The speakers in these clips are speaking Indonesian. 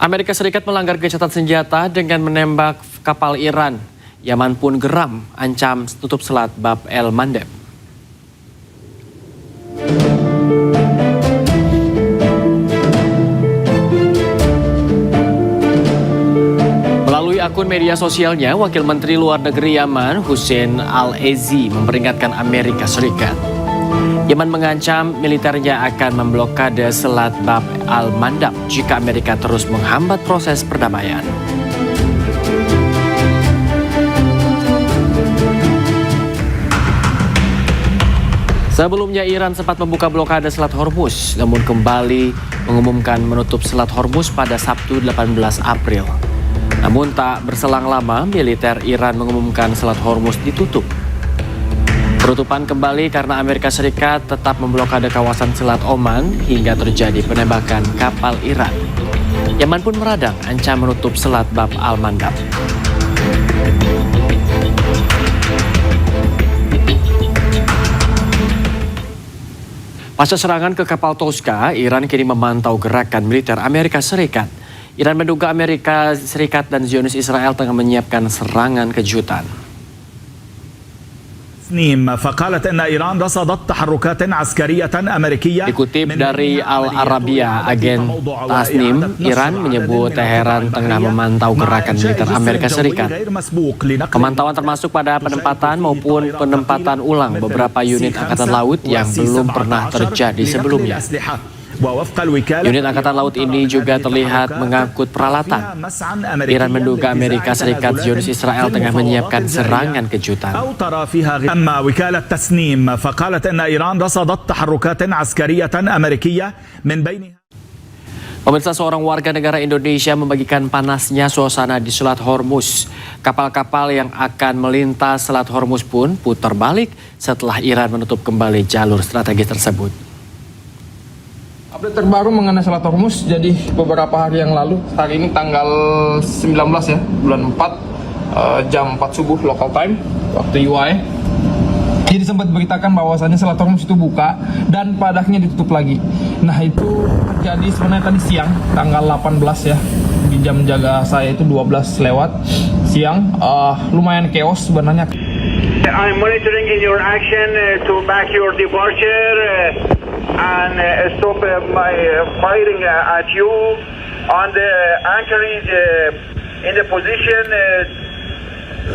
Amerika Serikat melanggar gencatan senjata dengan menembak kapal Iran. Yaman pun geram, ancam tutup selat Bab el-Mandeb. Melalui akun media sosialnya, Wakil Menteri Luar Negeri Yaman, Hussein Al-Ezi, memperingatkan Amerika Serikat. Yaman mengancam militernya akan memblokade selat Bab al-Mandab jika Amerika terus menghambat proses perdamaian. Sebelumnya Iran sempat membuka blokade Selat Hormuz, namun kembali mengumumkan menutup Selat Hormuz pada Sabtu 18 April. Namun tak berselang lama, militer Iran mengumumkan Selat Hormuz ditutup. Penutupan kembali karena Amerika Serikat tetap memblokade kawasan Selat Oman hingga terjadi penembakan kapal Iran. Yaman pun meradang ancam menutup Selat Bab al-Mandab. Pasca serangan ke kapal Tosca, Iran kini memantau gerakan militer Amerika Serikat. Iran menduga Amerika Serikat dan Zionis Israel tengah menyiapkan serangan kejutan. Dikutip dari Al-Arabiya, agen Tasnim, Iran menyebut Teheran tengah memantau gerakan militer Amerika Serikat. Pemantauan termasuk pada penempatan maupun penempatan ulang beberapa unit Angkatan Laut yang belum pernah terjadi sebelumnya. Unit Angkatan Laut ini juga terlihat mengangkut peralatan. Iran menduga Amerika Serikat Zionis Israel tengah menyiapkan serangan kejutan. Pemirsa, seorang warga negara Indonesia membagikan panasnya suasana di Selat Hormuz. Kapal-kapal yang akan melintas Selat Hormuz pun putar balik setelah Iran menutup kembali jalur strategis tersebut. Update terbaru mengenai Selat Hormuz, jadi beberapa hari yang lalu, hari ini tanggal 19 ya, bulan 4, jam 4 subuh local time, waktu UI. Jadi sempat beritakan bahwasannya Selat Hormuz itu buka dan pada akhirnya ditutup lagi. Nah itu terjadi sebenarnya tadi siang, tanggal 18 ya, di jam jaga saya itu 12 lewat siang, lumayan chaos sebenarnya. I'm monitoring in your action to back your departure and stop my firing at you on the anchorage in the position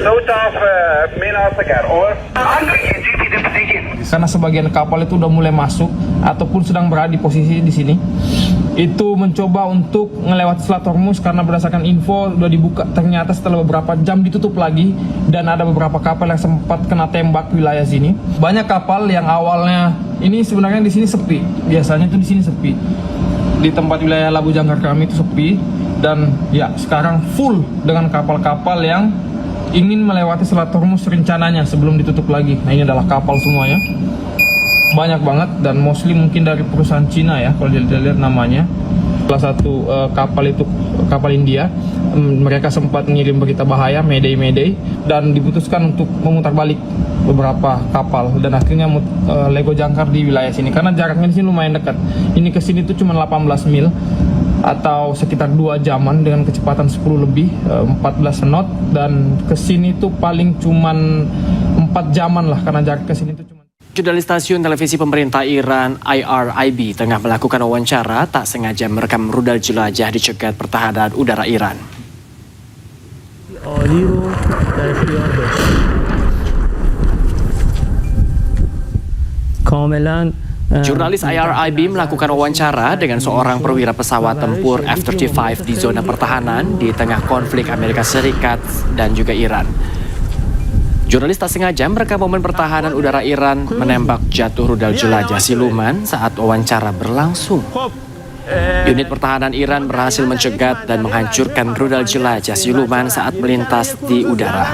south of Mina Sakar. Over. Karena sebagian kapal itu udah mulai masuk ataupun sedang berada di posisi di sini, itu mencoba untuk ngelewati Selat Hormuz karena berdasarkan info udah dibuka, ternyata setelah beberapa jam ditutup lagi dan ada beberapa kapal yang sempat kena tembak wilayah sini. Banyak kapal yang awalnya ini sebenarnya di sini sepi, biasanya itu di sini sepi. Di tempat wilayah Labu Jangkar kami itu sepi dan ya sekarang full dengan kapal-kapal yang ingin melewati Selat Hormuz rencananya sebelum ditutup lagi. Nah ini adalah kapal semuanya, banyak banget dan mostly mungkin dari perusahaan Cina ya kalau dilihat namanya. Salah satu kapal itu kapal India, mereka sempat mengirim berita bahaya, Mayday, dan diputuskan untuk memutar balik beberapa kapal dan akhirnya Lego jangkar di wilayah sini karena jaraknya di sini lumayan dekat. Ini ke sini tuh cuma 18 mil atau sekitar 2 jaman dengan kecepatan 10 lebih, 14 knot, dan ke sini tuh paling cuman 4 jaman lah karena jarak ke sini tuh cuma. Jurnalis stasiun televisi pemerintah Iran IRIB tengah melakukan wawancara tak sengaja merekam rudal jelajah di cegat pertahanan udara Iran. Jurnalis IRIB melakukan wawancara dengan seorang perwira pesawat tempur F-35 di zona pertahanan di tengah konflik Amerika Serikat dan juga Iran. Jurnalis tak sengaja merekam momen pertahanan udara Iran menembak jatuh rudal jelajah siluman saat wawancara berlangsung. Unit pertahanan Iran berhasil mencegat dan menghancurkan rudal jelajah siluman saat melintas di udara.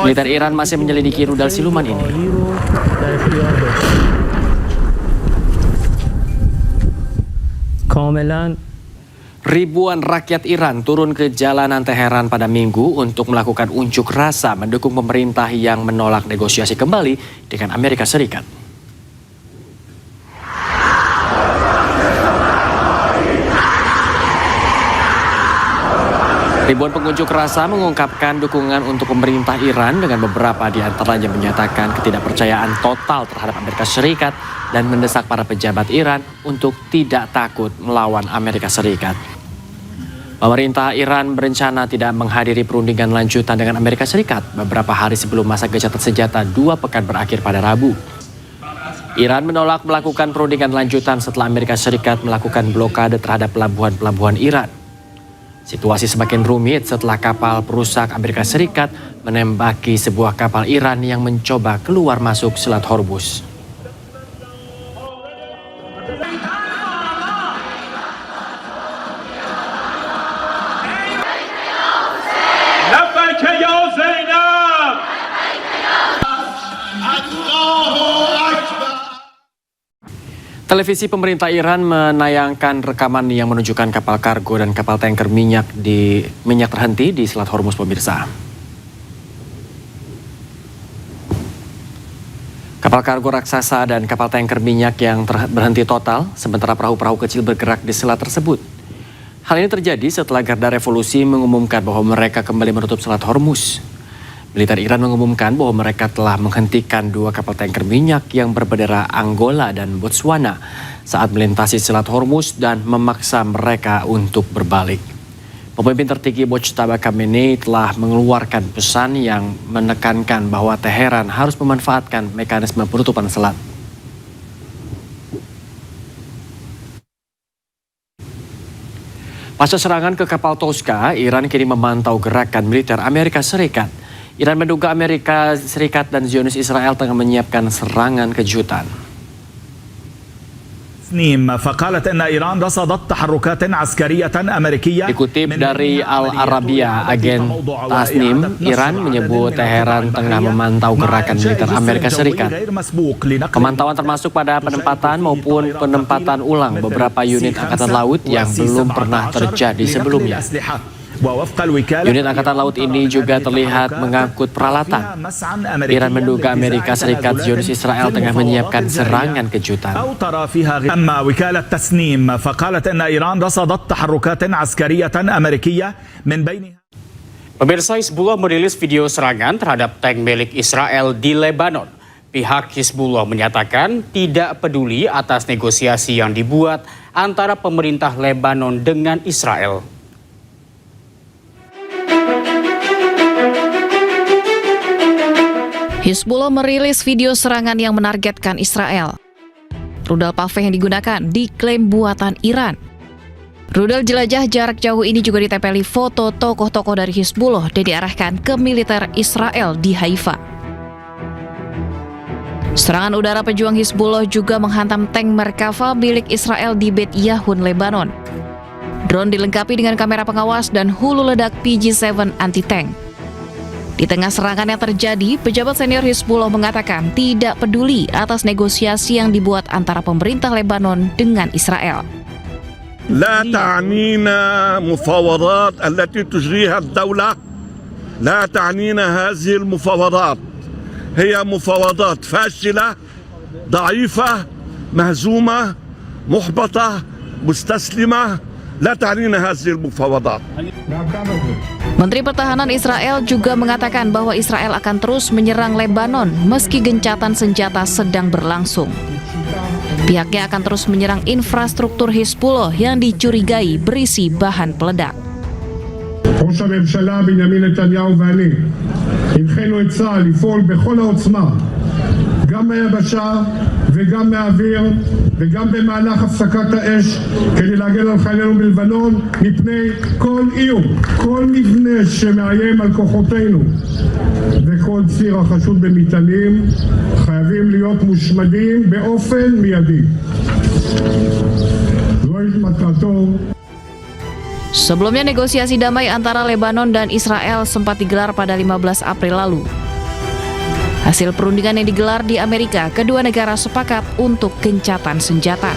Militer Iran masih menyelidiki rudal siluman ini. Ribuan rakyat Iran turun ke jalanan Teheran pada Minggu untuk melakukan unjuk rasa mendukung pemerintah yang menolak negosiasi kembali dengan Amerika Serikat. Ribuan pengunjuk rasa mengungkapkan dukungan untuk pemerintah Iran dengan beberapa di antaranya menyatakan ketidakpercayaan total terhadap Amerika Serikat dan mendesak para pejabat Iran untuk tidak takut melawan Amerika Serikat. Pemerintah Iran berencana tidak menghadiri perundingan lanjutan dengan Amerika Serikat beberapa hari sebelum masa gencatan senjata 2 pekan berakhir pada Rabu. Iran menolak melakukan perundingan lanjutan setelah Amerika Serikat melakukan blokade terhadap pelabuhan-pelabuhan Iran. Situasi semakin rumit setelah kapal perusak Amerika Serikat menembaki sebuah kapal Iran yang mencoba keluar masuk Selat Hormuz. Televisi pemerintah Iran menayangkan rekaman yang menunjukkan kapal kargo dan kapal tanker minyak terhenti di Selat Hormuz, pemirsa. Kapal kargo raksasa dan kapal tanker minyak yang berhenti total, sementara perahu-perahu kecil bergerak di selat tersebut. Hal ini terjadi setelah Garda Revolusi mengumumkan bahwa mereka kembali menutup Selat Hormuz. Militer Iran mengumumkan bahwa mereka telah menghentikan 2 kapal tanker minyak yang berbendera Angola dan Botswana saat melintasi Selat Hormuz dan memaksa mereka untuk berbalik. Pemimpin tertinggi Mojtaba Khamenei telah mengeluarkan pesan yang menekankan bahwa Teheran harus memanfaatkan mekanisme penutupan selat. Pasca serangan ke kapal Tosca, Iran kini memantau gerakan militer Amerika Serikat. Iran menduga Amerika Serikat dan Zionis Israel tengah menyiapkan serangan kejutan. Dikutip dari Al Arabiya, agen Tasnim, Iran menyebut Teheran tengah memantau gerakan militer Amerika Serikat. Pemantauan termasuk pada penempatan maupun penempatan ulang beberapa unit angkatan laut yang belum pernah terjadi sebelumnya. Unit Angkatan Laut ini juga terlihat mengangkut peralatan. Iran menduga Amerika Serikat Zionis Israel tengah menyiapkan serangan kejutan. Pemirsa, Hizbullah merilis video serangan terhadap tank milik Israel di Lebanon. Pihak Hizbullah menyatakan tidak peduli atas negosiasi yang dibuat antara pemerintah Lebanon dengan Israel. Hizbullah merilis video serangan yang menargetkan Israel. Rudal Paveh yang digunakan diklaim buatan Iran. Rudal jelajah jarak jauh ini juga ditempeli foto tokoh-tokoh dari Hizbullah dan diarahkan ke militer Israel di Haifa. Serangan udara pejuang Hizbullah juga menghantam tank Merkava milik Israel di Bet Yahun, Lebanon. Drone dilengkapi dengan kamera pengawas dan hulu ledak PG-7 anti-tank. Di tengah serangan yang terjadi, pejabat senior Hizbullah mengatakan tidak peduli atas negosiasi yang dibuat antara pemerintah Lebanon dengan Israel. لا تعنينا مفاوضات التي تجريها الدولة، لا تعنينا هذه المفاوضات، هي مفاوضات فاشلة ضعيفة مهزومة محبطة مستسلمة، لا تعنينا هذه المفاوضات. Menteri Pertahanan Israel juga mengatakan bahwa Israel akan terus menyerang Lebanon meski gencatan senjata sedang berlangsung. Pihaknya akan terus menyerang infrastruktur Hizbullah yang dicurigai berisi bahan peledak. ראש הממשלה בנימין נתניהו ואני הנחינו את צה"ל לפעול בכל העוצמה, גם מהיבשה וגם מהאוויר וגם במהלך הפסקת האש, כדי להגן על חיילינו בלבנון מפני כל איום, כל מבנה שמאיים על כוחותינו וכל ציר החשוד במטענים חייבים להיות מושמדים באופן מיידי. זוהי מטרתו. Sebelumnya negosiasi damai antara Lebanon dan Israel sempat digelar pada 15 April lalu. Hasil perundingan yang digelar di Amerika, kedua negara sepakat untuk gencatan senjata.